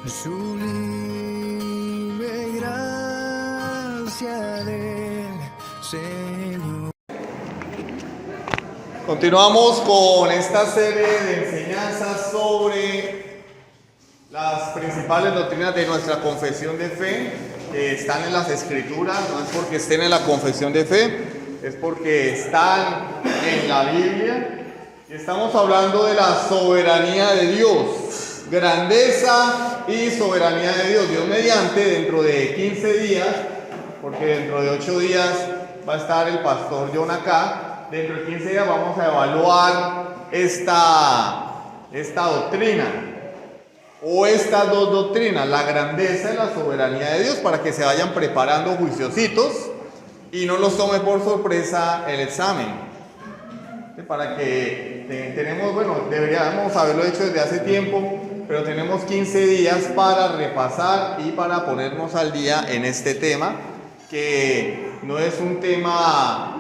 Sublime gracia del Señor. Continuamos con esta serie de enseñanzas sobre las principales doctrinas de nuestra confesión de fe, que están en las Escrituras. No es porque estén en la confesión de fe, es porque están en la Biblia. Y estamos hablando de la soberanía de Dios, grandeza y soberanía de Dios. Dios mediante, dentro de 15 días, porque dentro de 8 días va a estar el pastor John acá, dentro de 15 días vamos a evaluar esta doctrina, o estas dos doctrinas, la grandeza y la soberanía de Dios, para que se vayan preparando juiciositos y no los tome por sorpresa el examen. Para que deberíamos haberlo hecho desde hace tiempo, pero tenemos 15 días para repasar y para ponernos al día en este tema, que no es un tema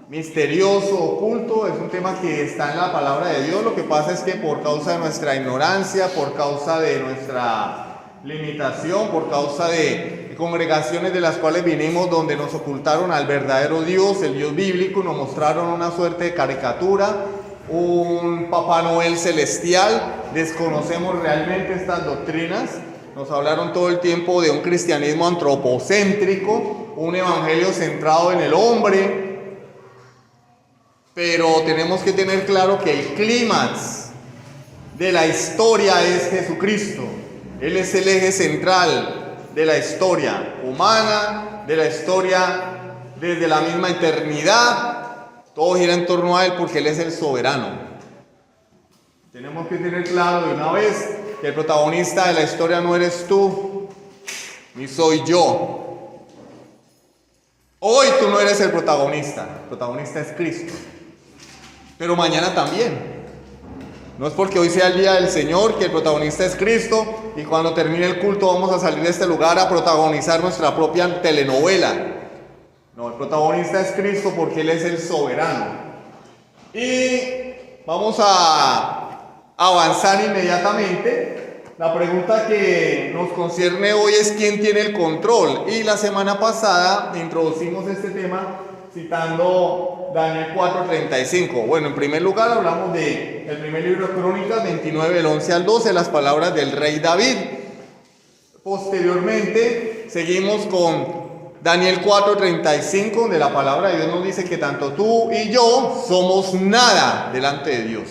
misterioso, oculto, es un tema que está en la palabra de Dios. Lo que pasa es que por causa de nuestra ignorancia, por causa de nuestra limitación, por causa de congregaciones de las cuales vinimos, donde nos ocultaron al verdadero Dios, el Dios bíblico, nos mostraron una suerte de caricatura, un Papá Noel celestial, desconocemos realmente estas doctrinas. Nos hablaron todo el tiempo de un cristianismo antropocéntrico, un evangelio centrado en el hombre, pero tenemos que tener claro que el clímax de la historia es Jesucristo. Él es el eje central de la historia humana, de la historia desde la misma eternidad. Todo gira en torno a Él porque Él es el soberano. Tenemos que tener claro de una vez que el protagonista de la historia no eres tú, ni soy yo. Hoy tú no eres el protagonista es Cristo. Pero mañana también. No es porque hoy sea el día del Señor que el protagonista es Cristo y cuando termine el culto vamos a salir de este lugar a protagonizar nuestra propia telenovela. No, el protagonista es Cristo porque Él es el soberano. Y vamos a avanzar inmediatamente. La pregunta que nos concierne hoy es ¿quién tiene el control? Y la semana pasada introducimos este tema citando Daniel 4:35. Bueno, en primer lugar hablamos del primer libro de Crónicas 29, del 11 al 12, las palabras del rey David. Posteriormente seguimos con Daniel 4:35, donde la palabra de Dios nos dice que tanto tú y yo somos nada delante de Dios.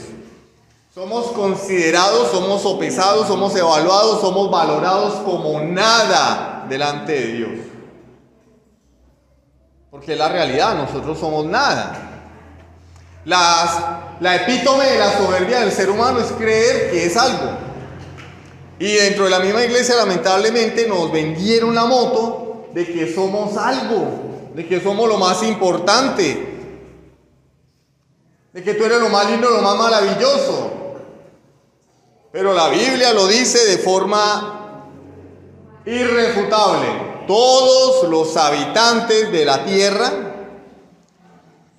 Somos considerados, somos sopesados, somos evaluados, somos valorados como nada delante de Dios. Porque es la realidad, nosotros somos nada. La epítome de la soberbia del ser humano es creer que es algo. Y dentro de la misma iglesia, lamentablemente, nos vendieron la moto de que somos algo, de que somos lo más importante, de que tú eres lo más lindo, lo más maravilloso. Pero la Biblia lo dice de forma irrefutable. Todos los habitantes de la tierra,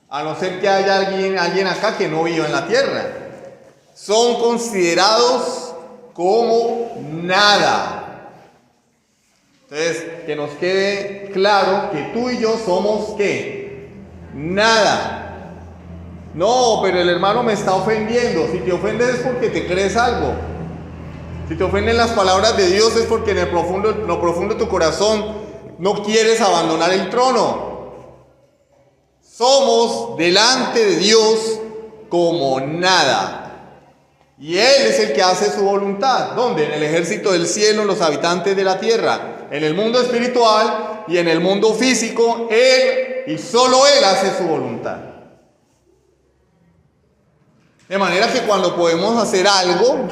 a no ser que haya alguien acá que no viva en la tierra, son considerados como nada. Entonces, que nos quede claro que tú y yo somos ¿qué? Nada. No, pero el hermano me está ofendiendo. Si te ofendes es porque te crees algo. Si te ofenden las palabras de Dios es porque en lo profundo de tu corazón no quieres abandonar el trono. Somos delante de Dios como nada. Y Él es el que hace su voluntad. ¿Dónde? En el ejército del cielo, en los habitantes de la tierra. En el mundo espiritual y en el mundo físico, Él y solo Él hace su voluntad. De manera que cuando podemos hacer algo,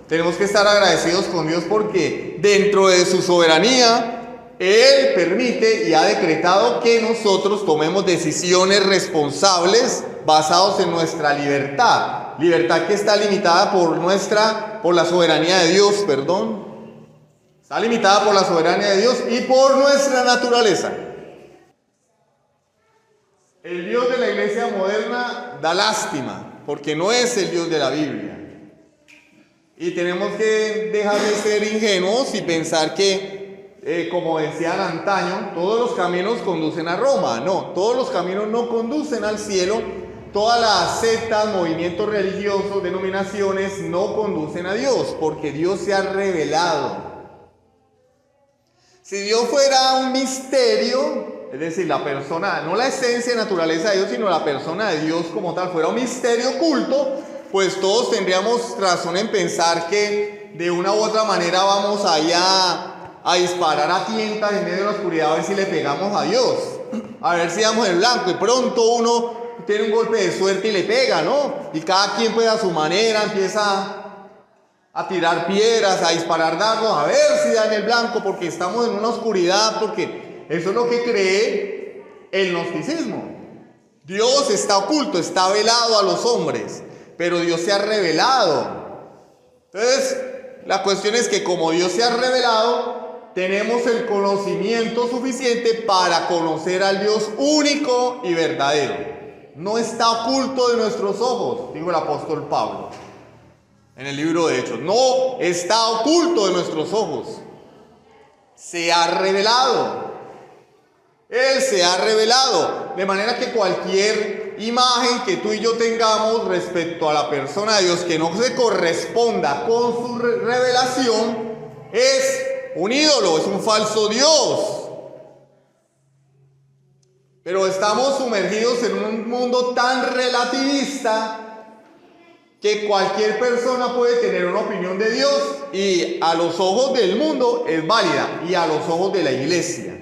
tenemos que estar agradecidos con Dios porque dentro de su soberanía, Él permite y ha decretado que nosotros tomemos decisiones responsables basados en nuestra libertad. Libertad que está limitada por la soberanía de Dios, Está limitada por la soberanía de Dios y por nuestra naturaleza. El Dios de la iglesia moderna da lástima porque no es el Dios de la Biblia. Y tenemos que dejar de ser ingenuos y pensar que, como decían antaño, todos los caminos conducen a Roma. No, todos los caminos no conducen al cielo. Todas las sectas, movimientos religiosos, denominaciones no conducen a Dios, porque Dios se ha revelado. Si Dios fuera un misterio, es decir, la persona, no la esencia y naturaleza de Dios, sino la persona de Dios como tal, fuera un misterio oculto, pues todos tendríamos razón en pensar que de una u otra manera vamos allá a disparar a tientas en medio de la oscuridad a ver si le pegamos a Dios, a ver si damos el blanco, y pronto uno tiene un golpe de suerte y le pega, ¿no? Y cada quien pues a su manera empieza a tirar piedras, a disparar dardos, a ver si dan el blanco, porque estamos en una oscuridad, porque eso es lo que cree el gnosticismo. Dios está oculto, está velado a los hombres, pero Dios se ha revelado. Entonces, la cuestión es que como Dios se ha revelado, tenemos el conocimiento suficiente para conocer al Dios único y verdadero. No está oculto de nuestros ojos, dijo el apóstol Pablo en el libro de Hechos. No está oculto de nuestros ojos. Se ha revelado. Él se ha revelado. De manera que cualquier imagen que tú y yo tengamos respecto a la persona de Dios que no se corresponda con su revelación es un ídolo, es un falso Dios. Pero estamos sumergidos en un mundo tan relativista que cualquier persona puede tener una opinión de Dios y a los ojos del mundo es válida y a los ojos de la iglesia.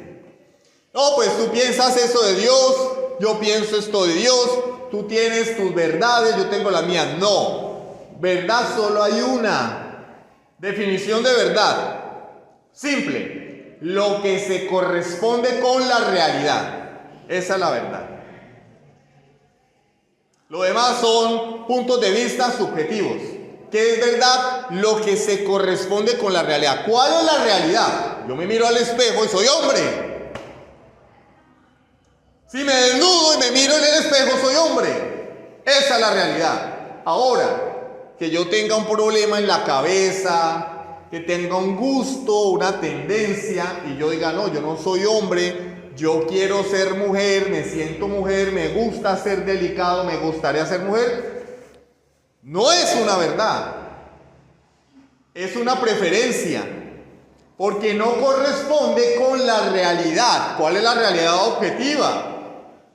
No, pues tú piensas eso de Dios, yo pienso esto de Dios, tú tienes tus verdades, yo tengo las mías. No, verdad solo hay una. Definición de verdad. Simple. Lo que se corresponde con la realidad. Esa es la verdad. Lo demás son puntos de vista subjetivos. ¿Qué es verdad? Lo que se corresponde con la realidad. ¿Cuál es la realidad? Yo me miro al espejo y soy hombre. Si me desnudo y me miro en el espejo, soy hombre. Esa es la realidad. Ahora, que yo tenga un problema en la cabeza, que tenga un gusto, una tendencia, y yo diga, no, yo no soy hombre, yo quiero ser mujer, me siento mujer, me gusta ser delicado, me gustaría ser mujer, no es una verdad, es una preferencia, porque no corresponde con la realidad. ¿Cuál es la realidad objetiva?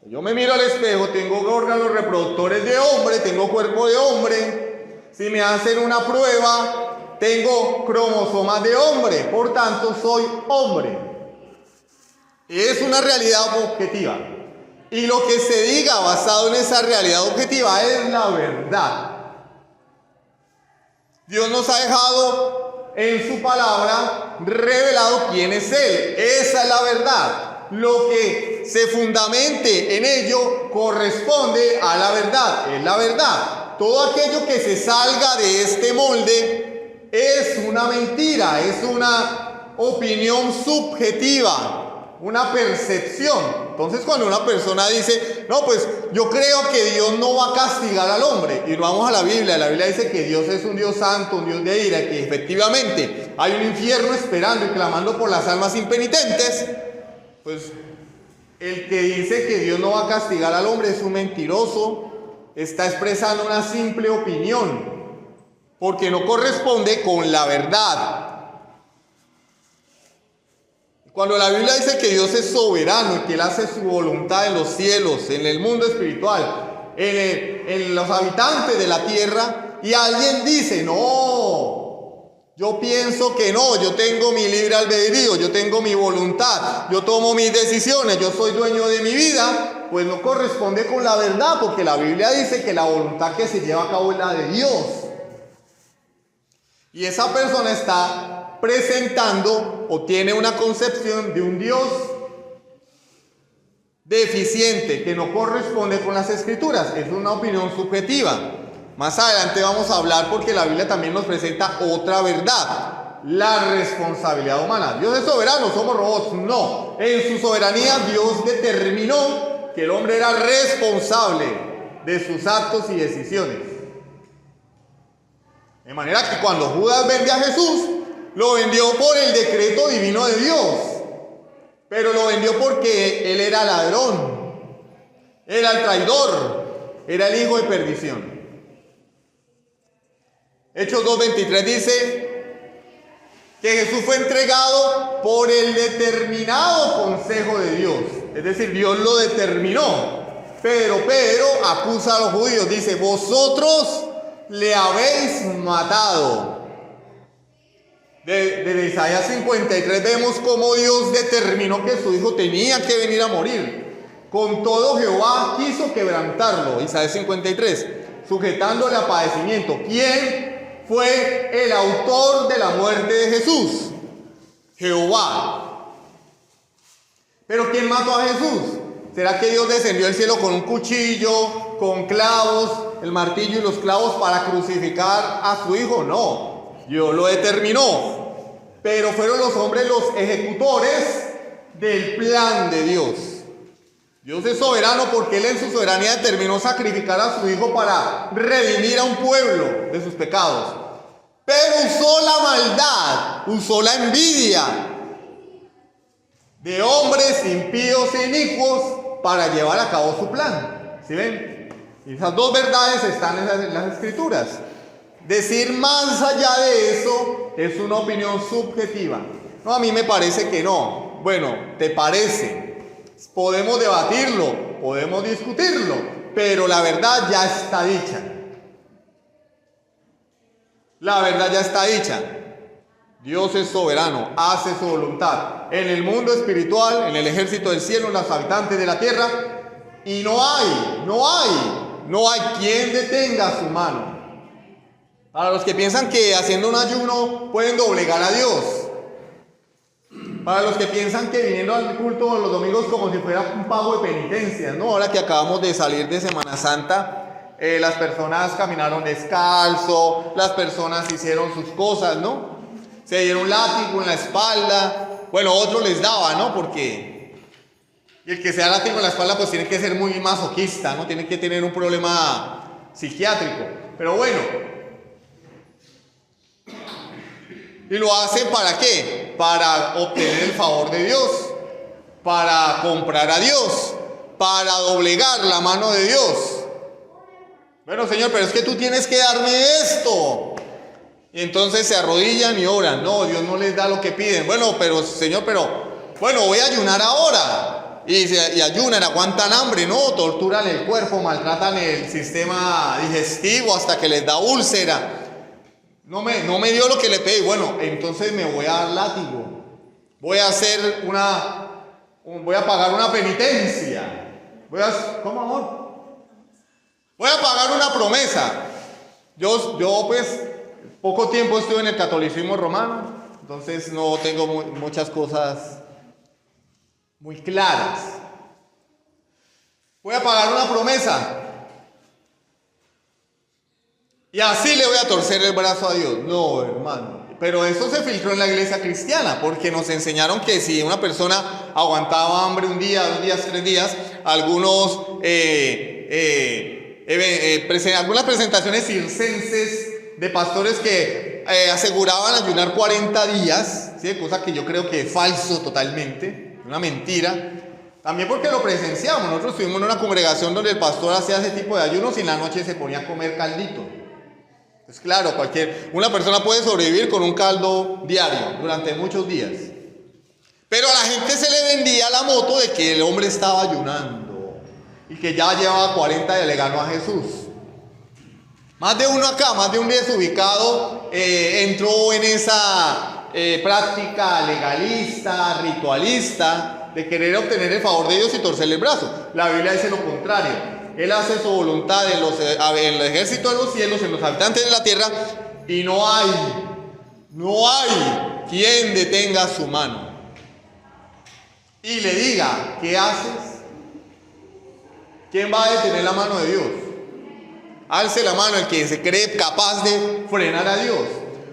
Yo me miro al espejo, tengo órganos reproductores de hombre, tengo cuerpo de hombre, si me hacen una prueba, tengo cromosomas de hombre, por tanto soy hombre. Es una realidad objetiva. Y lo que se diga basado en esa realidad objetiva es la verdad. Dios nos ha dejado en su palabra revelado quién es Él. Esa es la verdad. Lo que se fundamente en ello corresponde a la verdad. Es la verdad. Todo aquello que se salga de este molde es una mentira, es una opinión subjetiva, una percepción. Entonces, cuando una persona dice, no, pues yo creo que Dios no va a castigar al hombre, y nos vamos a la Biblia dice que Dios es un Dios santo, un Dios de ira, que efectivamente hay un infierno esperando y clamando por las almas impenitentes, pues el que dice que Dios no va a castigar al hombre es un mentiroso, está expresando una simple opinión, porque no corresponde con la verdad. Cuando la Biblia dice que Dios es soberano y que Él hace su voluntad en los cielos, en el mundo espiritual, en los habitantes de la tierra, y alguien dice, no, yo pienso que no, yo tengo mi libre albedrío, yo tengo mi voluntad, yo tomo mis decisiones, yo soy dueño de mi vida, pues no corresponde con la verdad, porque la Biblia dice que la voluntad que se lleva a cabo es la de Dios. Y esa persona está presentando o tiene una concepción de un Dios deficiente que no corresponde con las Escrituras. Es una opinión subjetiva. Más adelante vamos a hablar porque la Biblia también nos presenta otra verdad: la responsabilidad humana. Dios es soberano, somos robots. No, en su soberanía Dios determinó que el hombre era responsable de sus actos y decisiones. De manera que cuando Judas vende a Jesús, lo vendió por el decreto divino de Dios. Pero lo vendió porque él era ladrón, era el traidor, era el hijo de perdición. Hechos 2:23 dice que Jesús fue entregado por el determinado consejo de Dios. Es decir, Dios lo determinó. Pero Pedro acusa a los judíos, dice: vosotros le habéis matado. Desde Isaías 53 vemos cómo Dios determinó que su hijo tenía que venir a morir. Con todo, Jehová quiso quebrantarlo. Isaías 53, sujetándole a padecimiento. ¿Quién fue el autor de la muerte de Jesús? Jehová. ¿Pero quién mató a Jesús? ¿Será que Dios descendió del cielo con un cuchillo, con clavos, el martillo y los clavos para crucificar a su hijo? No. Dios lo determinó, pero fueron los hombres los ejecutores del plan de Dios. Dios es soberano porque Él en su soberanía determinó sacrificar a su hijo para redimir a un pueblo de sus pecados. Pero usó la maldad, usó la envidia de hombres impíos e inicuos para llevar a cabo su plan. ¿Sí ven? Y esas dos verdades están en las Escrituras. Decir más allá de eso es una opinión subjetiva. No, a mí me parece que no. Bueno, ¿te parece? Podemos debatirlo, podemos discutirlo, pero la verdad ya está dicha. La verdad ya está dicha. Dios es soberano, hace su voluntad en el mundo espiritual, en el ejército del cielo, en los habitantes de la tierra, y no hay quien detenga su mano. Para los que piensan que haciendo un ayuno pueden doblegar a Dios. Para los que piensan que viniendo al culto los domingos como si fuera un pago de penitencia, ¿no? Ahora que acabamos de salir de Semana Santa, las personas caminaron descalzo, las personas hicieron sus cosas, ¿no? Se dieron un látigo en la espalda. Bueno, otros les daba, ¿no? Porque el que se da látigo en la espalda pues tiene que ser muy masoquista, ¿no? Tiene que tener un problema psiquiátrico. Pero bueno. ¿Y lo hace para qué? Para obtener el favor de Dios, para comprar a Dios, para doblegar la mano de Dios. Bueno, Señor, pero es que tú tienes que darme esto. Y entonces se arrodillan y oran. No, Dios no les da lo que piden. Bueno, pero Señor, bueno, voy a ayunar ahora. Y ayunan, aguantan hambre, ¿no? Torturan el cuerpo, maltratan el sistema digestivo hasta que les da úlcera. No me dio lo que le pedí. Bueno, entonces me voy a dar látigo. Voy a pagar una penitencia. ¿Cómo, amor? Voy a pagar una promesa. Yo pues, poco tiempo estuve en el catolicismo romano, entonces no tengo muchas cosas muy claras. Voy a pagar una promesa. Y así le voy a torcer el brazo a Dios. No, hermano. Pero eso se filtró en la iglesia cristiana, porque nos enseñaron que si una persona aguantaba hambre un día, 2 días, 3 días, algunas presentaciones circenses de pastores que aseguraban ayunar 40 días, ¿sí? Cosa que yo creo que es falso totalmente, una mentira. También porque lo presenciamos. Nosotros estuvimos en una congregación donde el pastor hacía ese tipo de ayunos y en la noche se ponía a comer caldito. Pues claro, una persona puede sobrevivir con un caldo diario durante muchos días. Pero a la gente se le vendía la moto de que el hombre estaba ayunando y que ya llevaba 40 y le ganó a Jesús. Más de uno acá, más de un desubicado entró en esa práctica legalista, ritualista, de querer obtener el favor de Dios y torcerle el brazo. La Biblia dice lo contrario. Él hace su voluntad en el ejército de los cielos, en los habitantes de la tierra, y no hay quien detenga su mano y le diga: ¿qué haces? ¿Quién va a detener la mano de Dios? Alce la mano el que se cree capaz de frenar a Dios,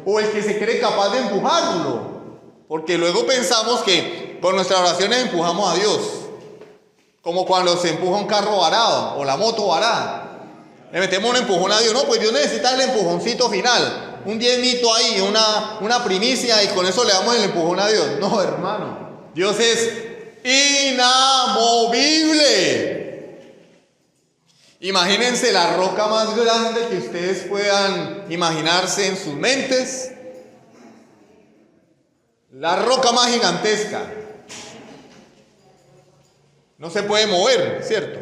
o el que se cree capaz de empujarlo, porque luego pensamos que con nuestras oraciones empujamos a Dios. Como cuando se empuja un carro varado o la moto varada. Le metemos un empujón a Dios. No, pues Dios necesita el empujoncito final. un diezmito ahí, una primicia y con eso le damos el empujón a Dios. No, hermano. Dios es inamovible. Imagínense la roca más grande que ustedes puedan imaginarse en sus mentes. La roca más gigantesca. No se puede mover, ¿cierto?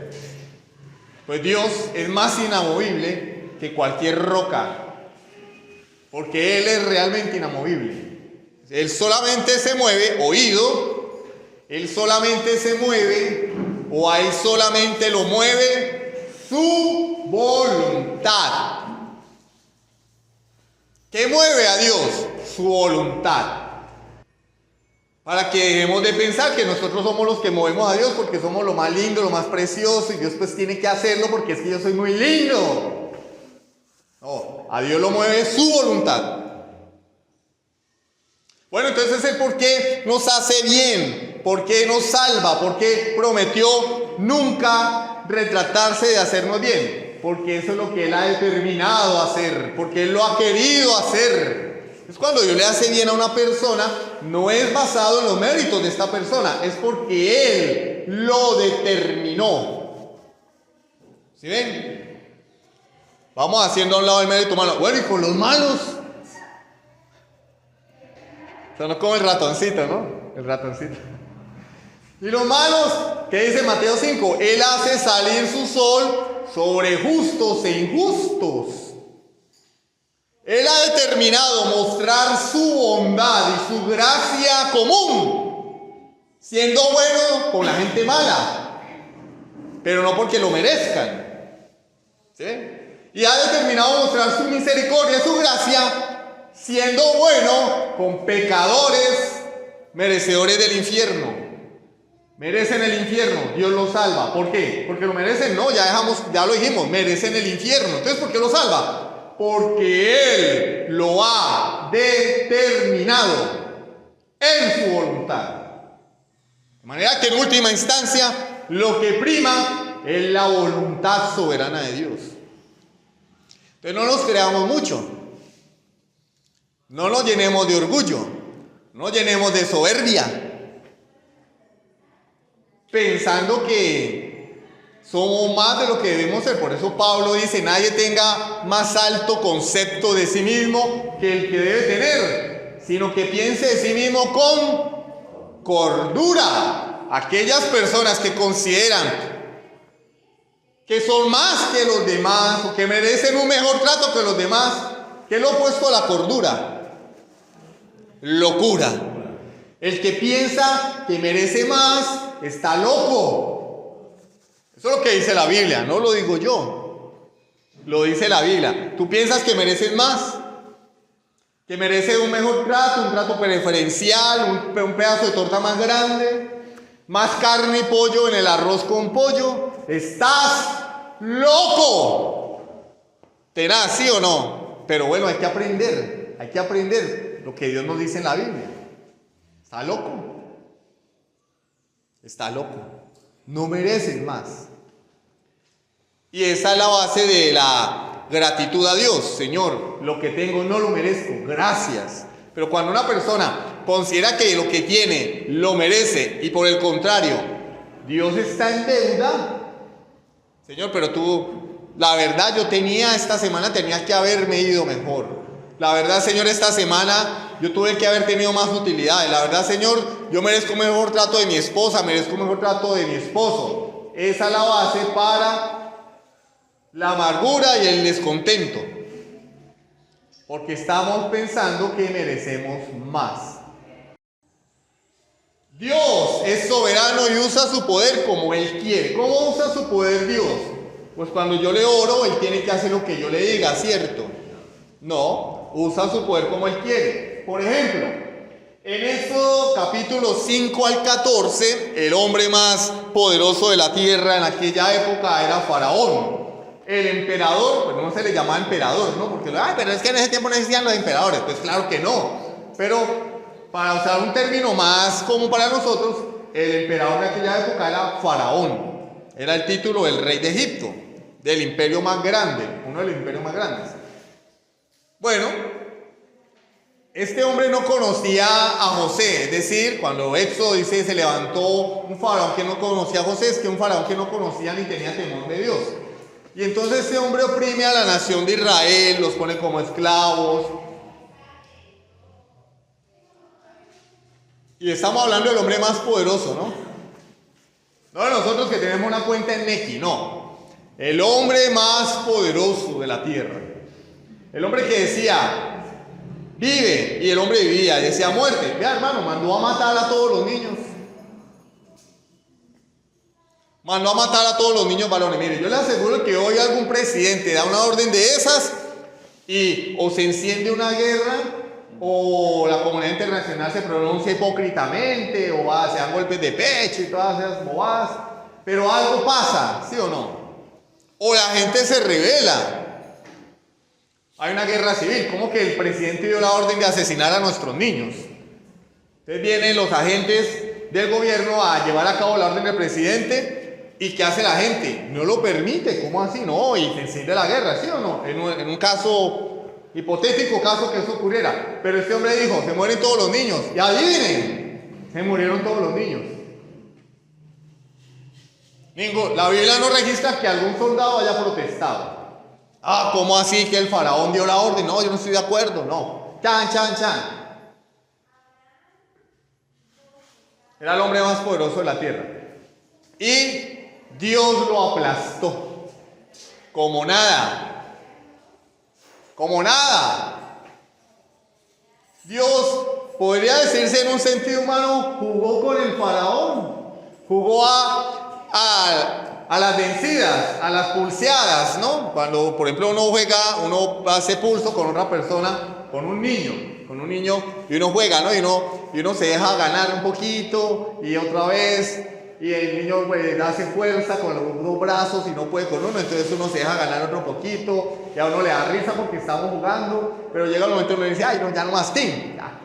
Pues Dios es más inamovible que cualquier roca. Porque Él es realmente inamovible. Él solamente se mueve, oído. Él solamente se mueve, o a Él solamente lo mueve su voluntad. ¿Qué mueve a Dios? Su voluntad. Para que dejemos de pensar que nosotros somos los que movemos a Dios porque somos lo más lindo, lo más precioso, y Dios pues tiene que hacerlo porque es que yo soy muy lindo. No, a Dios lo mueve su voluntad. Bueno, entonces el por qué nos hace bien, por qué nos salva, por qué prometió nunca retratarse de hacernos bien. Porque eso es lo que Él ha determinado hacer, porque Él lo ha querido hacer. Es cuando Dios le hace bien a una persona, no es basado en los méritos de esta persona, es porque Él lo determinó. ¿Sí ven? Vamos haciendo a un lado el mérito humano. Bueno, y con los malos. O sea, no como el ratoncito, ¿no? El ratoncito. Y los malos, ¿qué dice Mateo 5? Él hace salir su sol sobre justos e injustos. Él ha determinado mostrar su bondad y su gracia común, siendo bueno con la gente mala, pero no porque lo merezcan. ¿Sí? Y ha determinado mostrar su misericordia y su gracia, siendo bueno con pecadores merecedores del infierno. Merecen el infierno, Dios los salva. ¿Por qué? Porque lo merecen, no, ya lo dijimos, merecen el infierno. Entonces, ¿por qué lo salva? Porque Él lo ha determinado en su voluntad. De manera que en última instancia, lo que prima es la voluntad soberana de Dios. Entonces no nos creamos mucho. No nos llenemos de orgullo. No nos llenemos de soberbia. Pensando que somos más de lo que debemos ser. Por eso Pablo dice, nadie tenga más alto concepto de sí mismo que el que debe tener, sino que piense de sí mismo con cordura. Aquellas personas que consideran que son más que los demás o que merecen un mejor trato que los demás, ¿qué es lo opuesto a la cordura? Locura. El que piensa que merece más está loco. Eso es lo que dice la Biblia, no lo digo yo. Lo dice la Biblia. ¿Tú piensas que mereces más? ¿Que mereces un mejor trato, un trato preferencial, un pedazo de torta más grande? ¿Más carne y pollo en el arroz con pollo? ¡Estás loco! ¿Tenás, sí o no? Pero bueno, hay que aprender lo que Dios nos dice en la Biblia. Está loco. Está loco. No mereces más. Y esa es la base de la gratitud a Dios. Señor, lo que tengo no lo merezco. Gracias. Pero cuando una persona considera que lo que tiene lo merece y por el contrario, Dios está en deuda. Señor, pero tú, la verdad esta semana tenía que haberme ido mejor. La verdad, Señor, esta semana yo tuve que haber tenido más utilidades. La verdad, Señor, yo merezco un mejor trato de mi esposa, merezco un mejor trato de mi esposo. Esa es la base para la amargura y el descontento. Porque estamos pensando que merecemos más. Dios es soberano y usa su poder como Él quiere. ¿Cómo usa su poder Dios? Pues cuando yo le oro, Él tiene que hacer lo que yo le diga, ¿cierto? No, usa su poder como Él quiere. Por ejemplo, en Éxodo capítulo 5 al 14, el hombre más poderoso de la tierra en aquella época era Faraón. El emperador, pues no se le llamaba emperador, ¿no? Porque, pero es que en ese tiempo no existían los emperadores. Pues claro que no. Pero para usar un término más común para nosotros, el emperador de aquella época era Faraón. Era el título del rey de Egipto, del imperio más grande, uno de los imperios más grandes. Bueno, Este hombre no conocía a José, es decir, cuando Éxodo dice se levantó un faraón que no conocía a José, es que un faraón que no conocía ni tenía temor de Dios. Y entonces este hombre oprime a la nación de Israel, los pone como esclavos. Y estamos hablando del hombre más poderoso, ¿no? No de nosotros que tenemos una cuenta en Nequi, no. El hombre más poderoso de la tierra. El hombre que decía, vive, y el hombre vivía, decía muerte. Vea, hermano, mandó a matar a todos los niños. Mandó a matar a todos los niños varones. Mire, yo le aseguro que hoy algún presidente da una orden de esas y o se enciende una guerra o la comunidad internacional se pronuncia hipócritamente o se dan golpes de pecho y todas esas bobadas. Pero algo pasa, ¿sí o no? O la gente se rebela. Hay una guerra civil. ¿Cómo que el presidente dio la orden de asesinar a nuestros niños? Entonces vienen los agentes del gobierno a llevar a cabo la orden del presidente. ¿Y qué hace la gente? No lo permite. ¿Cómo así? No, y se enciende la guerra, ¿sí o no? En un caso, hipotético caso que eso ocurriera. Pero este hombre dijo, se mueren todos los niños. Y adivinen, se murieron todos los niños. La Biblia no registra que algún soldado haya protestado. Ah, ¿cómo así que el faraón dio la orden? No, yo no estoy de acuerdo, no. Chan, chan, chan. Era el hombre más poderoso de la tierra. Y Dios lo aplastó. Como nada. Como nada. Dios, podría decirse en un sentido humano, jugó con el faraón. Jugó a las vencidas, a las pulseadas, ¿no? Cuando, por ejemplo, uno hace pulso con otra persona, con un niño, y uno juega, ¿no? Y uno se deja ganar un poquito, y otra vez, y el niño pues, hace fuerza con los dos brazos y no puede con uno, entonces uno se deja ganar otro poquito, y a uno le da risa porque estamos jugando, pero llega el momento en que uno dice, ay, no, ya no más, ¡tim! Ya.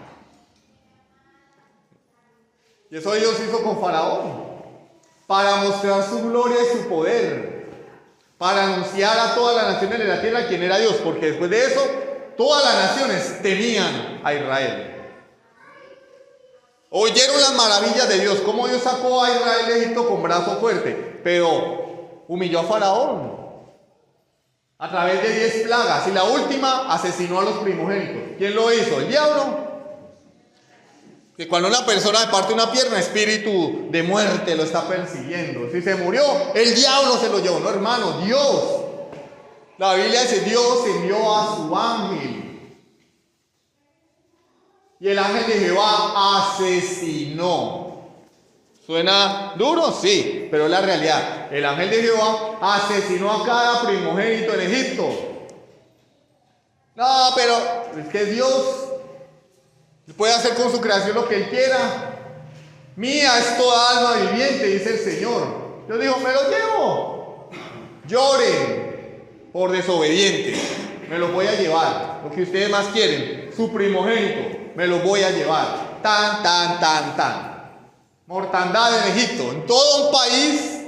Y eso Dios hizo con Faraón. Para mostrar su gloria y su poder, para anunciar a todas las naciones de la tierra quién era Dios, porque después de eso, todas las naciones temían a Israel. Oyeron las maravillas de Dios, cómo Dios sacó a Israel de Egipto con brazo fuerte, pero humilló a Faraón a través de 10 plagas, y la última asesinó a los primogénitos. ¿Quién lo hizo? El diablo. Que cuando una persona le parte una pierna, espíritu de muerte lo está persiguiendo. Si se murió, el diablo se lo llevó. No, hermano, Dios. La Biblia dice, Dios envió a su ángel. Y el ángel de Jehová asesinó. ¿Suena duro? Sí, pero es la realidad. El ángel de Jehová asesinó a cada primogénito en Egipto. No, pero es que Dios puede hacer con su creación lo que Él quiera. Mía es toda alma viviente, dice el Señor. Yo digo, me lo llevo. Lloren por desobedientes. Me los voy a llevar. Lo que ustedes más quieren, su primogénito, me los voy a llevar. Tan, tan, tan, tan. Mortandad en Egipto. En todo un país,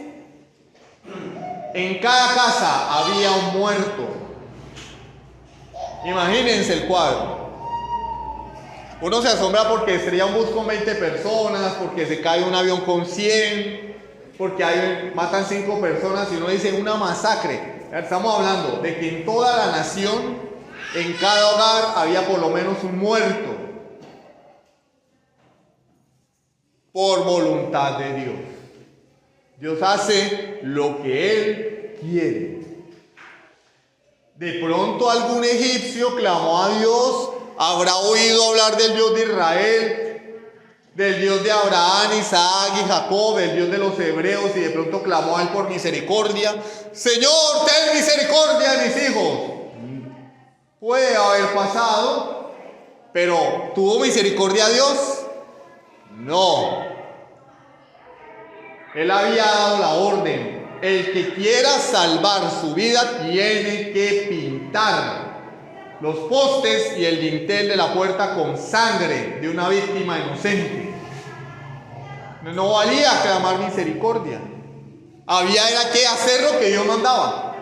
en cada casa había un muerto. Imagínense el cuadro. Uno se asombra porque estrella un bus con 20 personas, porque se cae un avión con 100, porque matan 5 personas y uno dice una masacre. Estamos hablando de que en toda la nación, en cada hogar había por lo menos un muerto. Por voluntad de Dios. Dios hace lo que Él quiere. De pronto algún egipcio clamó a Dios. Habrá oído hablar del Dios de Israel, del Dios de Abraham, Isaac y Jacob, el Dios de los hebreos, y de pronto clamó a Él por misericordia. Señor, ten misericordia de mis hijos. Puede haber pasado, pero ¿tuvo misericordia a Dios? No. Él había dado la orden. El que quiera salvar su vida tiene que pintar los postes y el dintel de la puerta con sangre de una víctima inocente. No valía clamar misericordia. Había era que hacer lo que Dios mandaba.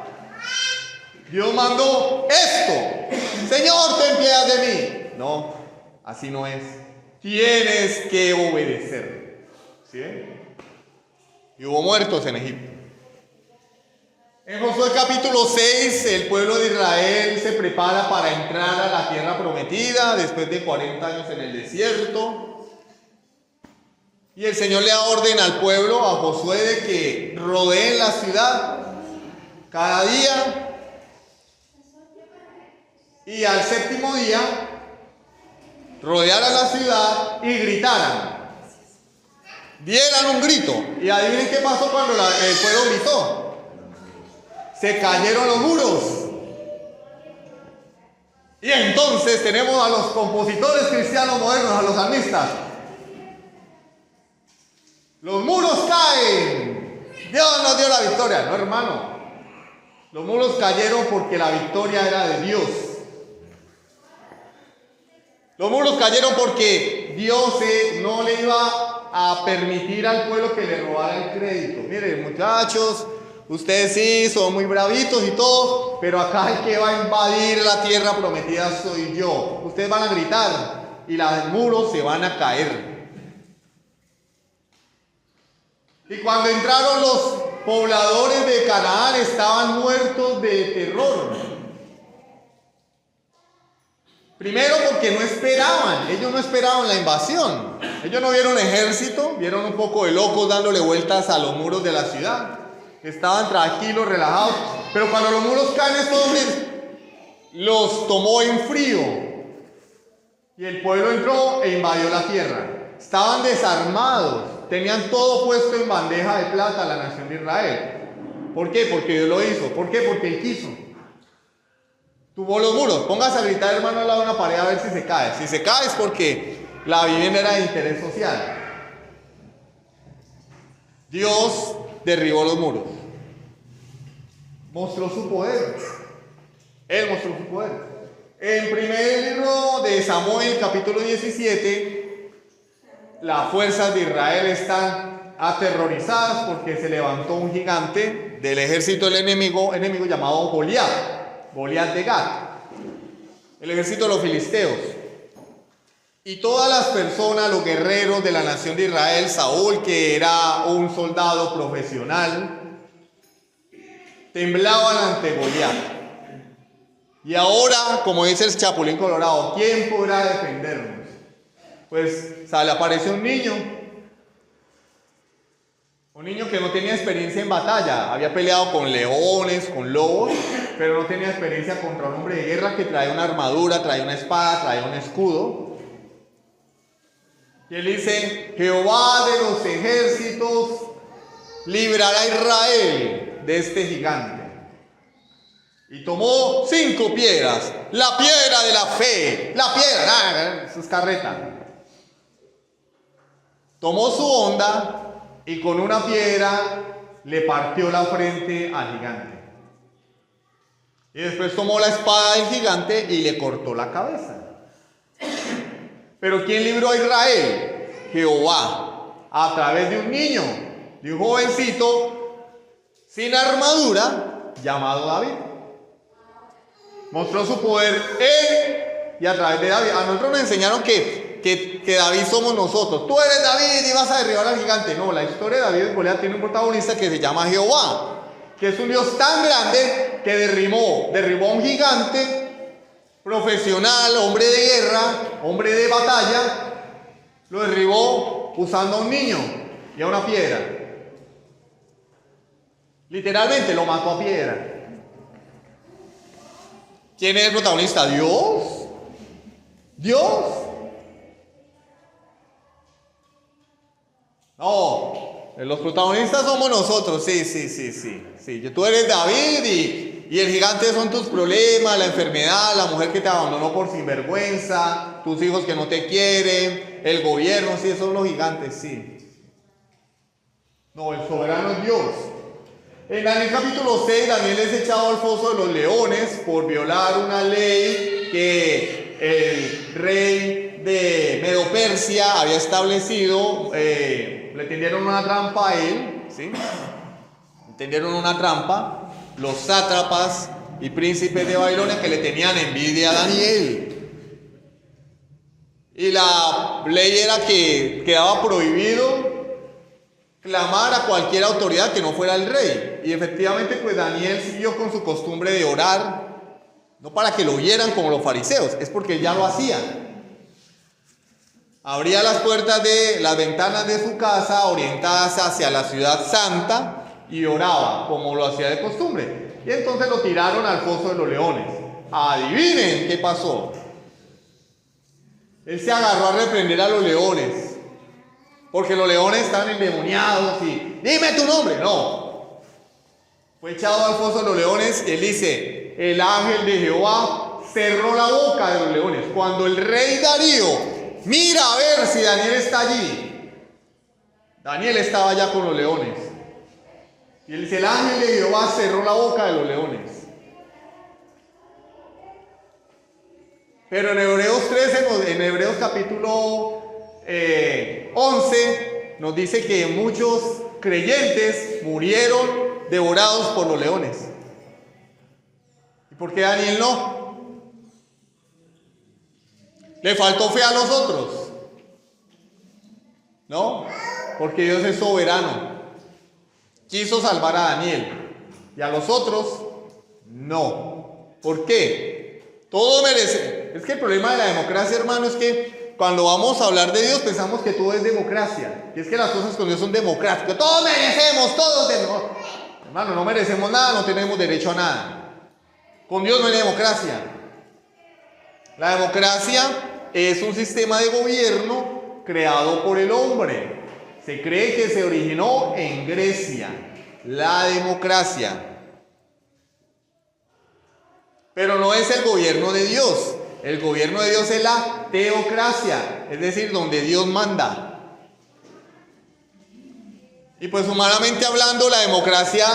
Dios mandó esto. Señor, ten piedad de mí. No. así no es. Tienes que obedecer. ¿Sí? Y hubo muertos en Egipto. En Josué capítulo 6, el pueblo de Israel se prepara para entrar a la tierra prometida después de 40 años en el desierto. Y el Señor le da orden al pueblo, a Josué, de que rodeen la ciudad cada día. Y al séptimo día rodearan la ciudad y gritaran. Dieran un grito. Y adivinen qué pasó cuando el pueblo gritó. Se cayeron los muros. Y entonces tenemos a los compositores cristianos modernos, a los salmistas. Los muros caen. Dios nos dio la victoria. No, hermano. Los muros cayeron porque la victoria era de Dios. Los muros cayeron porque Dios no le iba a permitir al pueblo que le robara el crédito. Miren, muchachos, ustedes sí son muy bravitos y todo, pero acá el que va a invadir la tierra prometida soy yo. Ustedes van a gritar y los muros se van a caer. Y cuando entraron los pobladores de Canaán estaban muertos de terror. Primero porque no esperaban, ellos no esperaban la invasión. Ellos no vieron ejército, vieron un poco de locos dándole vueltas a los muros de la ciudad. Estaban tranquilos, relajados. Pero cuando los muros caen, estos hombres los tomó en frío. Y el pueblo entró e invadió la tierra. Estaban desarmados, tenían todo puesto en bandeja de plata la nación de Israel. ¿Por qué? Porque Dios lo hizo. ¿Por qué? Porque Él quiso. Tumbó los muros. Póngase a gritar, hermano, al lado de una pared a ver si se cae. Si se cae es porque la vivienda era de interés social. Dios derribó los muros. Mostró su poder. Él mostró su poder. En primer libro de Samuel, capítulo 17, las fuerzas de Israel están aterrorizadas porque se levantó un gigante del ejército del enemigo llamado Goliat de Gat, el ejército de los filisteos. Y todas las personas, los guerreros de la nación de Israel, Saúl, que era un soldado profesional, temblaban ante Goliat. Y ahora, como dice el Chapulín Colorado, ¿quién podrá defendernos? Pues aparece un niño que no tenía experiencia en batalla, había peleado con leones, con lobos, pero no tenía experiencia contra un hombre de guerra que traía una armadura, traía una espada, traía un escudo. Y él dice: Jehová de los ejércitos librará a Israel de este gigante. Y tomó 5 piedras, la piedra de la fe, la piedra, eso es carreta. Tomó su honda y con una piedra le partió la frente al gigante. Y después tomó la espada del gigante y le cortó la cabeza. Pero ¿quién libró a Israel? Jehová, a través de un niño, de un jovencito sin armadura llamado David. Mostró su poder él y a través de David. A nosotros nos enseñaron que David somos nosotros. Tú eres David y vas a derribar al gigante. No, la historia de David y Goliat tiene un protagonista que se llama Jehová, que es un Dios tan grande que derribó a un gigante profesional, hombre de guerra, hombre de batalla. Lo derribó usando a un niño y a una piedra. Literalmente lo mató a piedra. ¿Quién es el protagonista? ¿Dios? ¿Dios? No, los protagonistas somos nosotros. Sí. Tú eres David y el gigante son tus problemas, la enfermedad, la mujer que te abandonó por sinvergüenza, tus hijos que no te quieren, el gobierno, sí, esos son los gigantes, sí. No, el soberano es Dios. En Daniel capítulo 6, Daniel es echado al foso de los leones por violar una ley que el rey de Medo-Persia había establecido. Le tendieron una trampa a él, ¿sí? Le tendieron una trampa los sátrapas y príncipes de Babilonia, que le tenían envidia a Daniel. Y la ley era que quedaba prohibido clamar a cualquier autoridad que no fuera el rey. Y efectivamente, pues Daniel siguió con su costumbre de orar, no para que lo vieran como los fariseos, es porque ya lo hacía. Abría las puertas de las ventanas de su casa orientadas hacia la ciudad santa y oraba como lo hacía de costumbre. Y entonces lo tiraron al foso de los leones. Adivinen qué pasó. Él se agarró a reprender a los leones, porque los leones estaban endemoniados y dime tu nombre. No, fue echado al foso de los leones y él dice: el ángel de Jehová cerró la boca de los leones. Cuando el rey Darío mira a ver si Daniel está allí, Daniel estaba ya con los leones. Y él dice: el ángel de Jehová cerró la boca de los leones. Pero en Hebreos 13, en Hebreos capítulo 11, nos dice que muchos creyentes murieron devorados por los leones. ¿Y por qué Daniel no? ¿Le faltó fe a los otros? No, porque Dios es soberano. Quiso salvar a Daniel y a los otros no. ¿Por qué? Todo merece. Es que el problema de la democracia, hermano, es que cuando vamos a hablar de Dios pensamos que todo es democracia. Y es que las cosas con Dios son democráticas. Todos merecemos, todos tenemos. Hermano, no merecemos nada, no tenemos derecho a nada. Con Dios no hay democracia. La democracia es un sistema de gobierno creado por el hombre. Se cree que se originó en Grecia, la democracia. Pero no es el gobierno de Dios. El gobierno de Dios es la teocracia, es decir, donde Dios manda. Y pues humanamente hablando, la democracia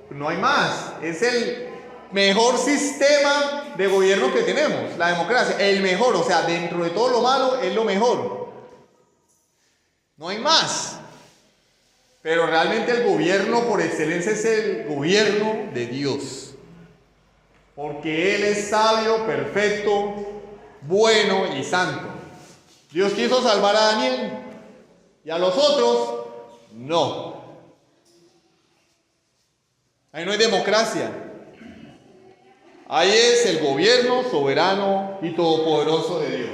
no hay más. Es el mejor sistema de gobierno que tenemos, la democracia. El mejor, o sea, dentro de todo lo malo es lo mejor. No hay más. Pero realmente el gobierno por excelencia es el gobierno de Dios. Porque Él es sabio, perfecto, bueno y santo. Dios quiso salvar a Daniel y a los otros no. Ahí no hay democracia. Ahí es el gobierno soberano y todopoderoso de Dios.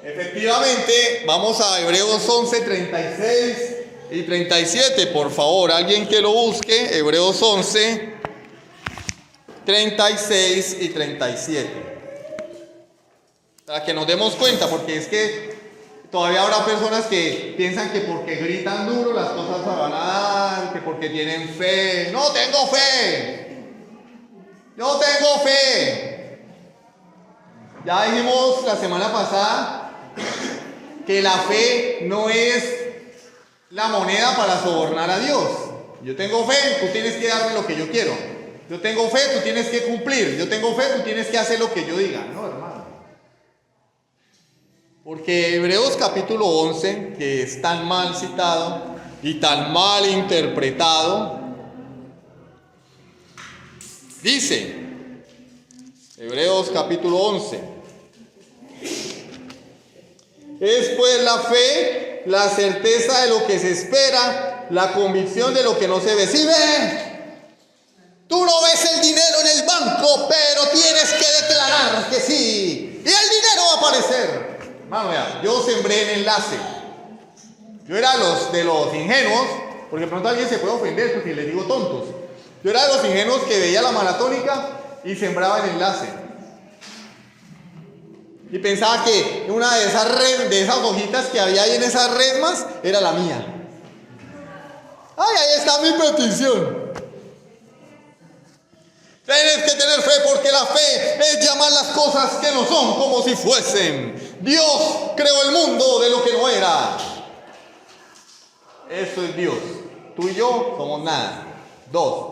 Efectivamente, vamos a Hebreos 11, 36 y 37, por favor, alguien que lo busque. Hebreos 11, 36 y 37. Para que nos demos cuenta, porque es que todavía habrá personas que piensan que porque gritan duro las cosas se van a dar, que porque tienen fe. No tengo fe. No tengo fe. Ya dijimos la semana pasada que la fe no es la moneda para sobornar a Dios. Yo tengo fe, tú tienes que darme lo que yo quiero. Yo tengo fe, tú tienes que cumplir. Yo tengo fe, tú tienes que hacer lo que yo diga. No, hermano. Porque Hebreos capítulo 11, que es tan mal citado y tan mal interpretado, dice, Hebreos capítulo 11, es pues la fe, la certeza de lo que se espera, la convicción de lo que no se ve. ¿Sí ve? Tú no ves el dinero en el banco, pero tienes que declarar que sí, y el dinero va a aparecer. Hermano, vea, yo sembré en enlace. Yo era de los ingenuos, porque de pronto alguien se puede ofender porque les digo tontos. Yo era de los ingenuos que veía la maratónica y sembraba en enlace. Y pensaba que una de esas hojitas que había ahí en esas resmas era la mía. ¡Ay, ahí está mi petición! Tienes que tener fe, porque la fe es llamar las cosas que no son como si fuesen. Dios creó el mundo de lo que no era. Eso es Dios. Tú y yo somos nada. 2.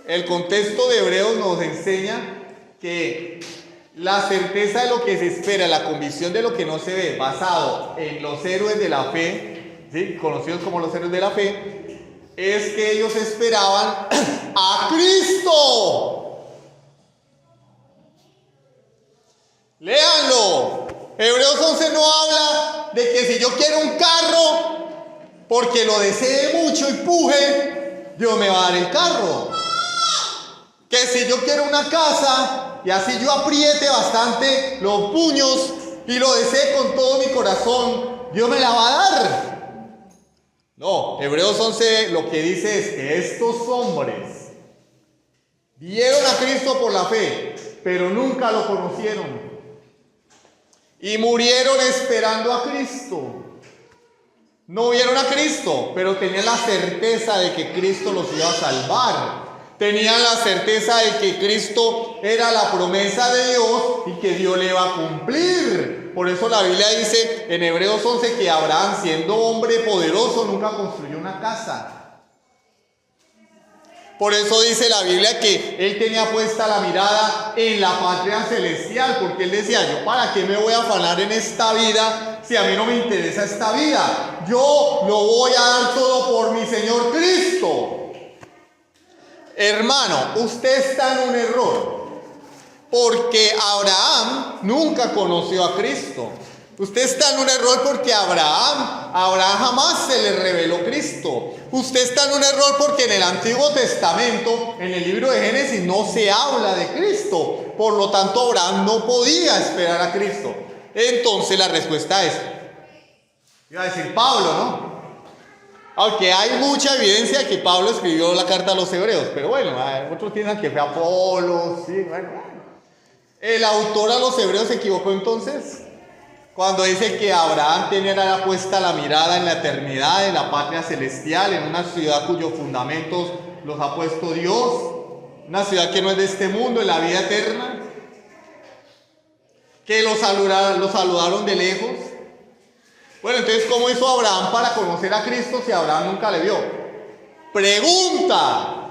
El contexto de Hebreos nos enseña que la certeza de lo que se espera, la convicción de lo que no se ve, basado en los héroes de la fe, ¿sí?, conocidos como los héroes de la fe, es que ellos esperaban a Cristo. Léanlo. Hebreos 11 no habla de que si yo quiero un carro, porque lo desee mucho y puje, Dios me va a dar el carro. Que si yo quiero una casa y así yo apriete bastante los puños y lo desee con todo mi corazón, Dios me la va a dar. No, Hebreos 11 lo que dice es que estos hombres vieron a Cristo por la fe, pero nunca lo conocieron. Y murieron esperando a Cristo. No vieron a Cristo, pero tenían la certeza de que Cristo los iba a salvar. Tenían la certeza de que Cristo era la promesa de Dios y que Dios le iba a cumplir. Por eso la Biblia dice en Hebreos 11 que Abraham, siendo hombre poderoso, nunca construyó una casa. Por eso dice la Biblia que él tenía puesta la mirada en la patria celestial, porque él decía, yo para qué me voy a afanar en esta vida si a mí no me interesa esta vida. Yo lo voy a dar todo por mi Señor Cristo. Hermano, usted está en un error, porque Abraham nunca conoció a Cristo. Usted está en un error porque Abraham jamás se le reveló Cristo. Usted está en un error porque en el Antiguo Testamento, en el libro de Génesis, no se habla de Cristo. Por lo tanto, Abraham no podía esperar a Cristo. Entonces la respuesta es, iba a decir Pablo, ¿no? Aunque hay mucha evidencia de que Pablo escribió la carta a los hebreos. Pero bueno, otros piensan que fue Apolo, sí, bueno. El autor a los hebreos se equivocó entonces cuando dice que Abraham tenía puesta la mirada en la eternidad, en la patria celestial, en una ciudad cuyos fundamentos los ha puesto Dios, una ciudad que no es de este mundo, en la vida eterna, que los saludaron de lejos. Bueno, entonces, ¿cómo hizo Abraham para conocer a Cristo si Abraham nunca le vio? Pregunta.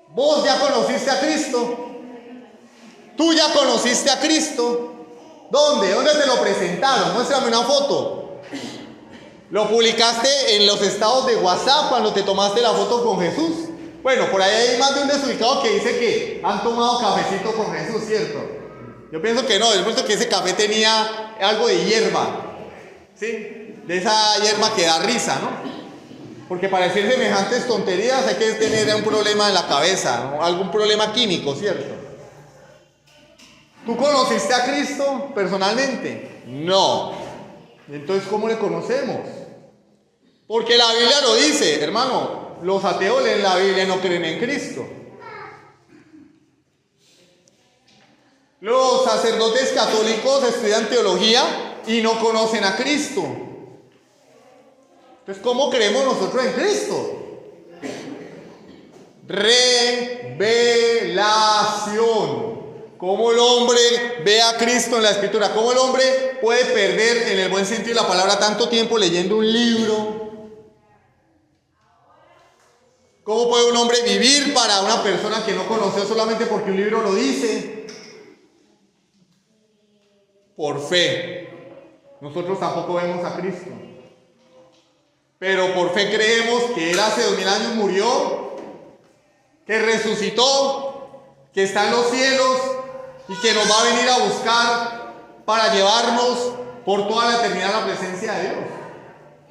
¿Vos ya conociste a Cristo? ¿Tú ya conociste a Cristo? ¿Dónde? ¿Dónde te lo presentaron? Muéstrame una foto. ¿Lo publicaste en los estados de WhatsApp cuando te tomaste la foto con Jesús? Bueno, por ahí hay más de un desubicado que dice que han tomado cafecito con Jesús, ¿cierto? Yo pienso que no, yo pienso que ese café tenía algo de hierba, ¿sí? De esa hierba que da risa, ¿no? Porque para decir semejantes tonterías hay que tener un problema en la cabeza, ¿no? Algún problema químico, ¿cierto? ¿Tú conociste a Cristo personalmente? No. Entonces, ¿cómo le conocemos? Porque la Biblia lo dice, hermano. Los ateos leen la Biblia y no creen en Cristo. Los sacerdotes católicos estudian teología y no conocen a Cristo. Entonces, ¿cómo creemos nosotros en Cristo? Revelación. ¿Cómo el hombre ve a Cristo en la Escritura? ¿Cómo el hombre puede perder, en el buen sentido de la palabra, tanto tiempo leyendo un libro? ¿Cómo puede un hombre vivir para una persona que no conoció solamente porque un libro lo dice? Por fe. Nosotros tampoco vemos a Cristo, pero por fe creemos que Él hace 2000 años murió, que resucitó, que está en los cielos y que nos va a venir a buscar para llevarnos por toda la eternidad a la presencia de Dios.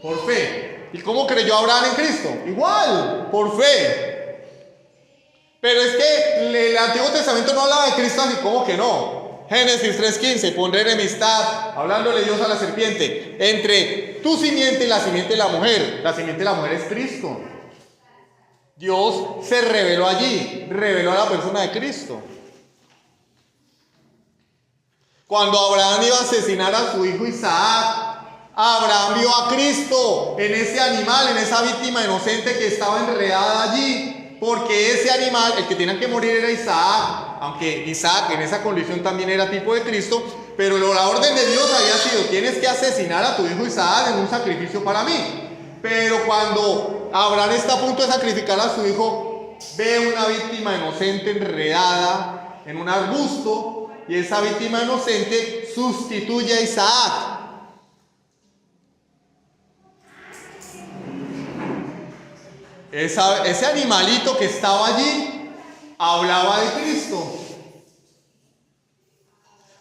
Por fe. ¿Y cómo creyó Abraham en Cristo? Igual, por fe. Pero es que el Antiguo Testamento no hablaba de Cristo así como que no. Génesis 3:15, pondré enemistad, hablándole Dios a la serpiente, entre tu simiente y la simiente de la mujer. La simiente de la mujer es Cristo. Dios se reveló allí, reveló a la persona de Cristo. Cuando Abraham iba a asesinar a su hijo Isaac, Abraham vio a Cristo en ese animal, en esa víctima inocente que estaba enredada allí, porque ese animal, el que tenía que morir era Isaac, aunque Isaac en esa condición también era tipo de Cristo, pero la orden de Dios había sido, tienes que asesinar a tu hijo Isaac en un sacrificio para mí. Pero cuando Abraham está a punto de sacrificar a su hijo, ve una víctima inocente enredada en un arbusto, y esa víctima inocente sustituye a Isaac. ese animalito que estaba allí hablaba de Cristo.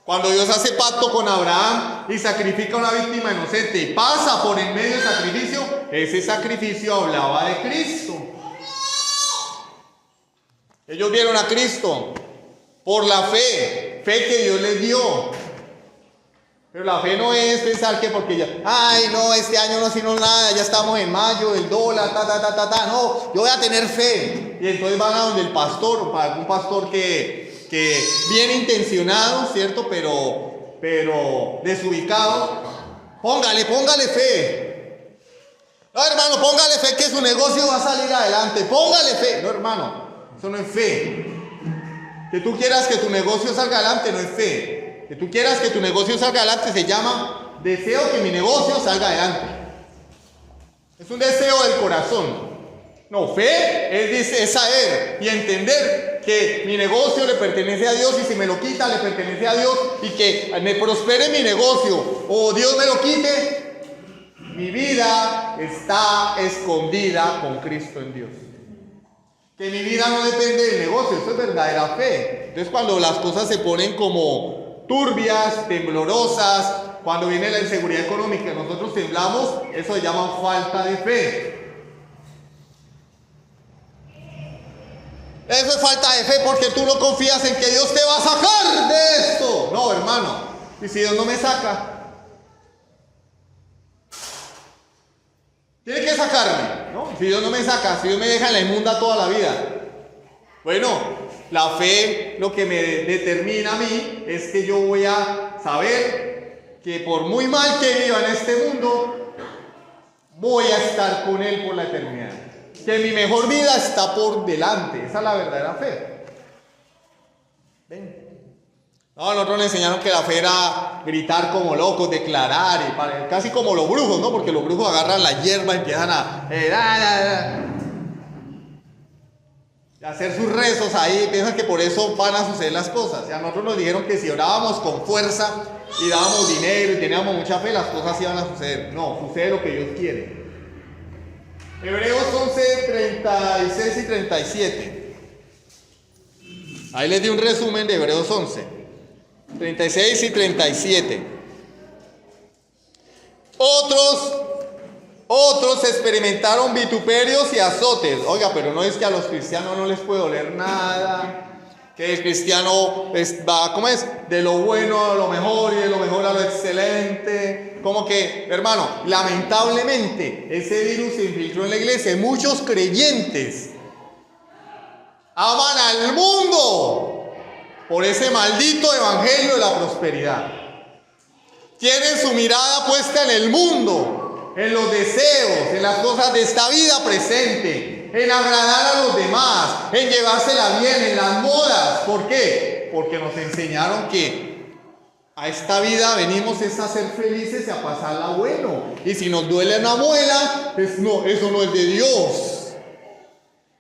Cuando Dios hace pacto con Abraham y sacrifica una víctima inocente y pasa por en medio del sacrificio, ese sacrificio hablaba de Cristo. Ellos vieron a Cristo por la fe que Dios les dio. Pero la fe no es pensar que porque ya, ay no, este año no hicimos nada, ya estamos en mayo, el dólar, no, yo voy a tener fe. Y entonces van a donde el pastor, o para algún pastor que bien intencionado, ¿cierto? Pero desubicado. Póngale fe. No, hermano, póngale fe que su negocio va a salir adelante. Póngale fe. No, hermano, eso no es fe. Que tú quieras que tu negocio salga adelante no es fe. Que tú quieras que tu negocio salga adelante se llama deseo que mi negocio salga adelante. Es un deseo del corazón. No, fe es saber y entender que mi negocio le pertenece a Dios y si me lo quita le pertenece a Dios y que me prospere mi negocio o Dios me lo quite, mi vida está escondida con Cristo en Dios. Que mi vida no depende del negocio, eso es verdadera fe. Entonces cuando las cosas se ponen como turbias, temblorosas, cuando viene la inseguridad económica y nosotros temblamos, eso se llama falta de fe. Eso es falta de fe porque tú no confías en que Dios te va a sacar de esto. No, hermano. ¿Y si Dios no me saca? Tiene que sacarme, ¿no? Si Dios no me saca, si Dios me deja en la inmunda toda la vida. Bueno, la fe lo que me determina a mí es que yo voy a saber que por muy mal que viva en este mundo, voy a estar con Él por la eternidad. Que mi mejor vida está por delante. Esa es la verdadera fe. ¿Ven? No, nosotros nos enseñaron que la fe era gritar como locos, declarar, y casi como los brujos, ¿no? Porque los brujos agarran la hierba y empiezan a hacer sus rezos ahí, piensan que por eso van a suceder las cosas. O sea, nosotros nos dijeron que si orábamos con fuerza y dábamos dinero y teníamos mucha fe, las cosas iban a suceder. No, sucede lo que Dios quiere. Hebreos 11, 36 y 37. Ahí les di un resumen de Hebreos 11, 36 y 37. Otros experimentaron vituperios y azotes. Oiga, pero no es que a los cristianos no les puede doler nada. Que el cristiano va, ¿cómo es? De lo bueno a lo mejor y de lo mejor a lo excelente. Como que, hermano, lamentablemente ese virus se infiltró en la iglesia. Muchos creyentes aman al mundo por ese maldito evangelio de la prosperidad. Tienen su mirada puesta en el mundo, en los deseos, en las cosas de esta vida presente, en agradar a los demás, en llevársela bien, en las modas. ¿Por qué? Porque nos enseñaron que a esta vida venimos es a ser felices y a pasarla bueno. Y si nos duele una muela, pues no, eso no es de Dios.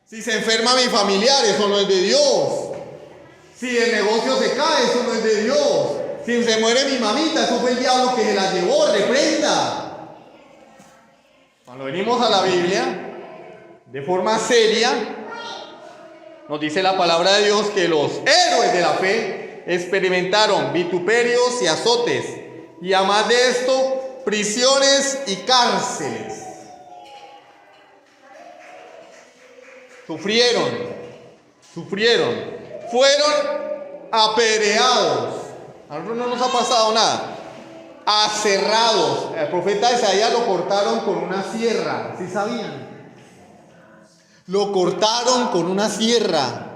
Si se enferma mi familiar, eso no es de Dios. Si el negocio se cae, eso no es de Dios. Si se muere mi mamita, eso fue el diablo que se la llevó, reprenda. Cuando venimos a la Biblia, de forma seria, nos dice la palabra de Dios que los héroes de la fe experimentaron vituperios y azotes, y además de esto, prisiones y cárceles. Sufrieron, fueron apedreados. A nosotros no nos ha pasado nada. Aserrados. El profeta Isaías lo cortaron con una sierra, ¿sí sabían? Lo cortaron con una sierra.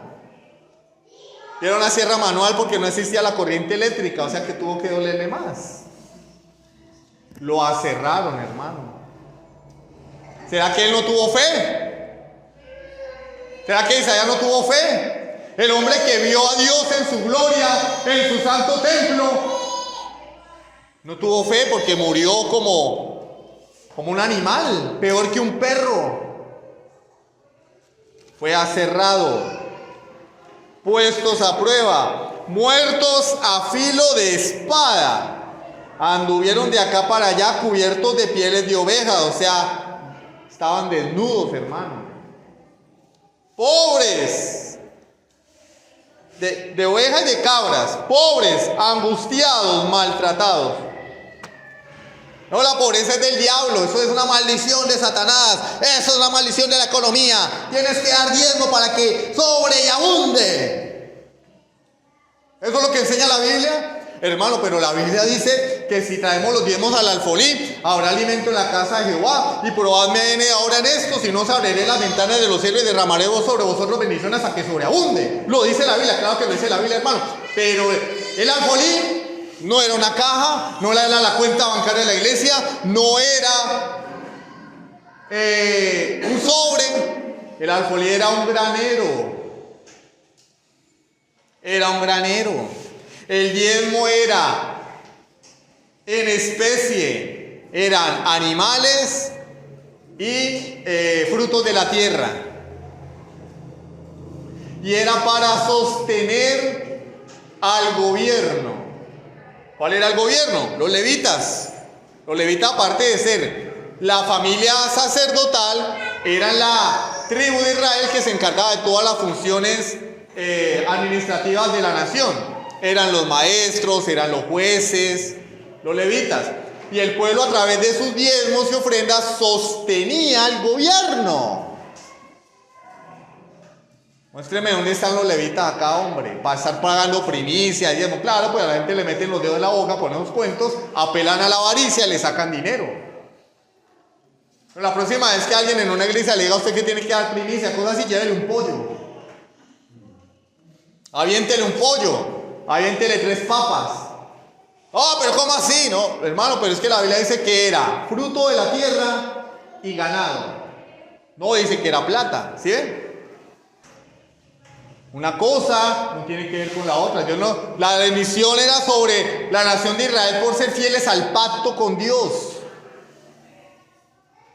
Era una sierra manual porque no existía la corriente eléctrica, o sea que tuvo que dolerle más. Lo aserraron, hermano. ¿Será que él no tuvo fe? ¿Será que Isaías no tuvo fe? El hombre que vio a Dios en su gloria, en su santo templo, no tuvo fe porque murió como un animal, peor que un perro. Fue aserrado, puestos a prueba, muertos a filo de espada. Anduvieron de acá para allá cubiertos de pieles de oveja, o sea, estaban desnudos, hermano. pobres, de ovejas y de cabras, pobres, angustiados, maltratados. No, la pobreza es del diablo, eso es una maldición de Satanás, eso es una maldición de la economía. Tienes que dar diezmo para que sobre y abunde. Eso es lo que enseña la Biblia. Hermano, pero la Biblia dice que si traemos los diezmos al alfolí, habrá alimento en la casa de Jehová. Y probadme ahora en esto, si no os abriré las ventanas de los cielos y derramaré sobre vosotros bendiciones hasta que sobreabunde. Lo dice la Biblia, claro que lo dice la Biblia, hermano. Pero el alfolí no era una caja, no era la cuenta bancaria de la iglesia, no era un sobre. El alfolí era un granero. Era un granero. El diezmo era en especie, eran animales y frutos de la tierra. Y era para sostener al gobierno. ¿Cuál era el gobierno? Los levitas. Los levitas, aparte de ser la familia sacerdotal, eran la tribu de Israel que se encargaba de todas las funciones administrativas de la nación. Eran los maestros, eran los jueces, los levitas. Y el pueblo, a través de sus diezmos y ofrendas, sostenía al gobierno. Muéstreme dónde están los levitas acá, hombre, para estar pagando primicia, diezmo. Claro, pues a la gente le meten los dedos en la boca, ponen los cuentos, apelan a la avaricia y le sacan dinero. Pero la próxima vez que alguien en una iglesia le diga a usted que tiene que dar primicia, cosas así, llévele un pollo. Aviéntele un pollo, aviéntele 3 papas. Oh, pero ¿cómo así? No, hermano, pero es que la Biblia dice que era fruto de la tierra y ganado. No dice que era plata, ¿sí ven? Una cosa no tiene que ver con la otra. La bendición era sobre la nación de Israel por ser fieles al pacto con Dios.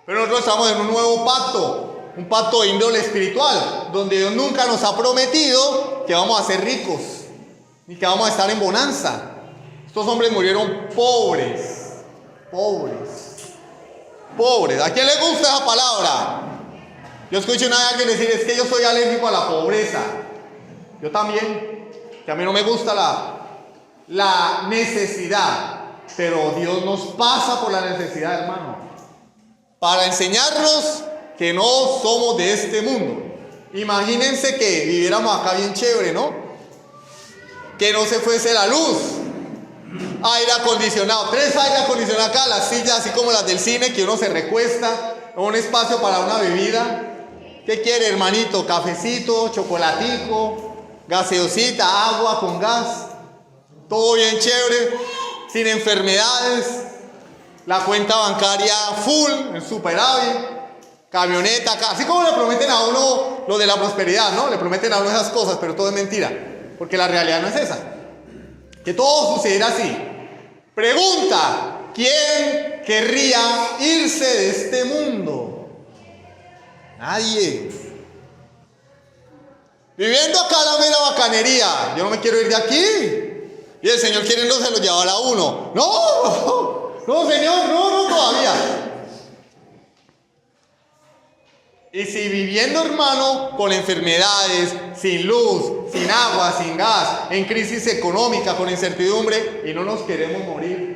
Pero nosotros estamos en un nuevo pacto, un pacto de índole espiritual, donde Dios nunca nos ha prometido que vamos a ser ricos, ni que vamos a estar en bonanza. Estos hombres murieron pobres, pobres, pobres. ¿A quién le gusta esa palabra? Yo escuché una vez a alguien decir, es que yo soy alérgico a la pobreza. Yo también, que a mí no me gusta la necesidad, pero Dios nos pasa por la necesidad, hermano, para enseñarnos que no somos de este mundo. Imagínense que viviéramos acá bien chévere, ¿no? Que no se fuese la luz, aire acondicionado, 3 aire acondicionados acá, las sillas así como las del cine, que uno se recuesta, un espacio para una bebida. ¿Qué quiere, hermanito? Cafecito, chocolatico, gaseosita, agua con gas, todo bien chévere, sin enfermedades, la cuenta bancaria full, en superávit, camioneta acá, así como le prometen a uno lo de la prosperidad, ¿no? Le prometen a uno esas cosas, pero todo es mentira, porque la realidad no es esa. Que todo sucediera así. Pregunta, ¿quién querría irse de este mundo? Nadie. Viviendo acá la mera bacanería, yo no me quiero ir de aquí. Y el Señor queriéndose lo llevar a uno. No, Señor, no todavía. Y si viviendo, hermano, con enfermedades, sin luz, sin agua, sin gas, en crisis económica, con incertidumbre, y no nos queremos morir.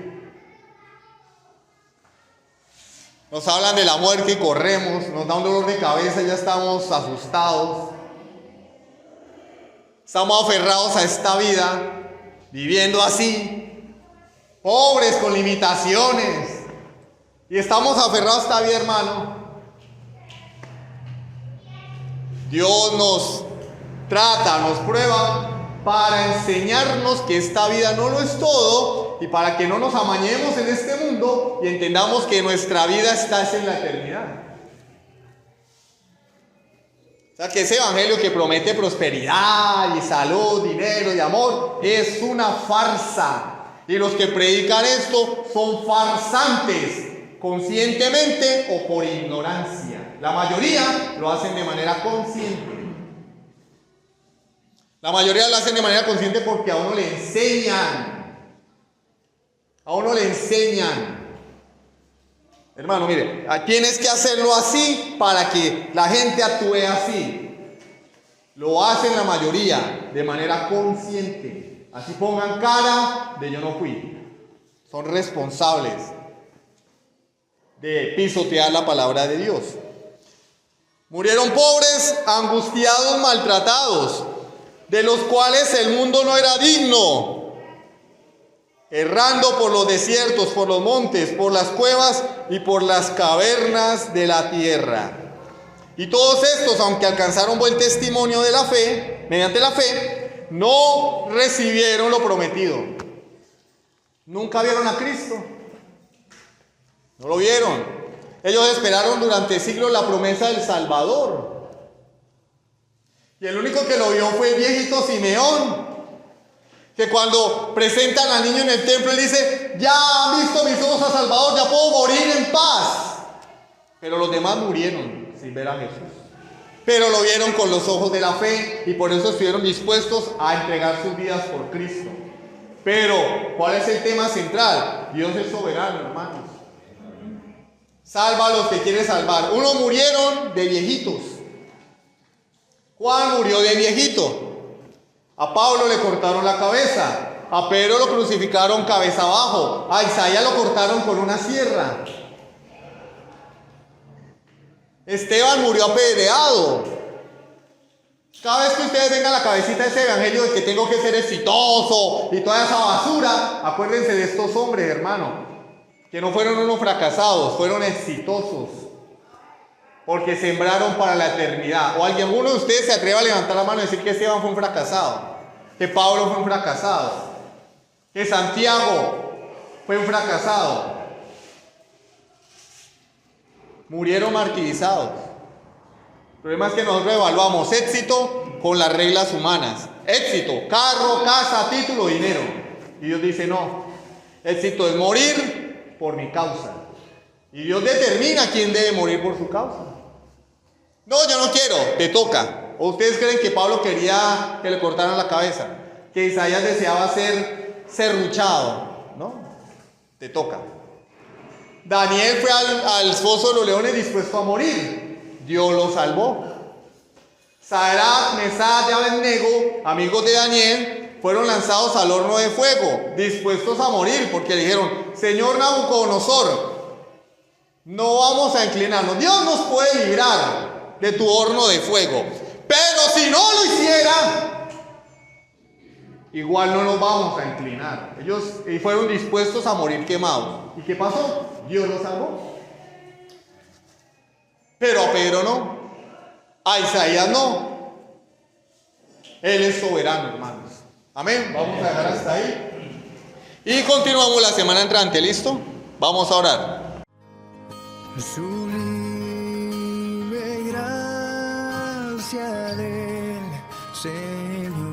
Nos hablan de la muerte y corremos, nos da un dolor de cabeza y ya estamos asustados. Estamos aferrados a esta vida, viviendo así, pobres, con limitaciones. Y estamos aferrados a esta vida, hermano. Dios nos trata, nos prueba para enseñarnos que esta vida no lo es todo y para que no nos amañemos en este mundo y entendamos que nuestra vida está en la eternidad. O sea, que ese evangelio que promete prosperidad y salud, dinero y amor es una farsa. Y los que predican esto son farsantes, conscientemente o por ignorancia. La mayoría lo hacen de manera consciente. La mayoría lo hacen de manera consciente porque a uno le enseñan. A uno le enseñan. Hermano, mire, tienes que hacerlo así para que la gente actúe así. Lo hacen la mayoría de manera consciente. Así pongan cara de yo no fui. Son responsables de pisotear la palabra de Dios. Murieron pobres, angustiados, maltratados, de los cuales el mundo no era digno, errando por los desiertos, por los montes, por las cuevas y por las cavernas de la tierra. Y todos estos, aunque alcanzaron buen testimonio de la fe, mediante la fe, no recibieron lo prometido. Nunca vieron a Cristo. No lo vieron. Ellos esperaron durante siglos la promesa del Salvador. Y el único que lo vio fue el viejito Simeón, que cuando presentan al niño en el templo, él dice: ya han visto mis ojos a Salvador, ya puedo morir en paz. Pero los demás murieron sin ver a Jesús. Pero lo vieron con los ojos de la fe y por eso estuvieron dispuestos a entregar sus vidas por Cristo. Pero, ¿cuál es el tema central? Dios es soberano, hermanos. Salva a los que quiere salvar. Unos murieron de viejitos. Juan murió de viejito. A Pablo le cortaron la cabeza. A Pedro lo crucificaron cabeza abajo. A Isaías lo cortaron con una sierra. Esteban murió apedreado. Cada vez que ustedes vengan a la cabecita de ese evangelio de que tengo que ser exitoso y toda esa basura, acuérdense de estos hombres, hermano, que no fueron unos fracasados, fueron exitosos, porque sembraron para la eternidad. O alguno de ustedes se atreve a levantar la mano y decir que Esteban fue un fracasado, que Pablo fue un fracasado, que Santiago fue un fracasado. Murieron martirizados. El problema es que nosotros evaluamos éxito con las reglas humanas. Éxito, carro, casa, título, dinero. Y Dios dice: no, éxito es morir por mi causa. Y Dios determina quién debe morir por su causa. No, yo no quiero, te toca. ¿O ustedes creen que Pablo quería que le cortaran la cabeza? Que Isaías deseaba ser serruchado. No, te toca. Daniel fue al foso de los leones dispuesto a morir. Dios lo salvó. Sadrach, Mesach y Abednego, amigos de Daniel, fueron lanzados al horno de fuego, dispuestos a morir, porque dijeron: Señor Nabucodonosor, no vamos a inclinarnos. Dios nos puede librar de tu horno de fuego, pero si no lo hiciera, igual no nos vamos a inclinar. Ellos fueron dispuestos a morir quemados. ¿Y qué pasó? Dios los salvó. Pero a Pedro no, a Isaías no. Él es soberano, hermanos. Amén. Vamos a dejar hasta ahí y continuamos la semana entrante. ¿Listo? Vamos a orar. Sublime gracia del Señor.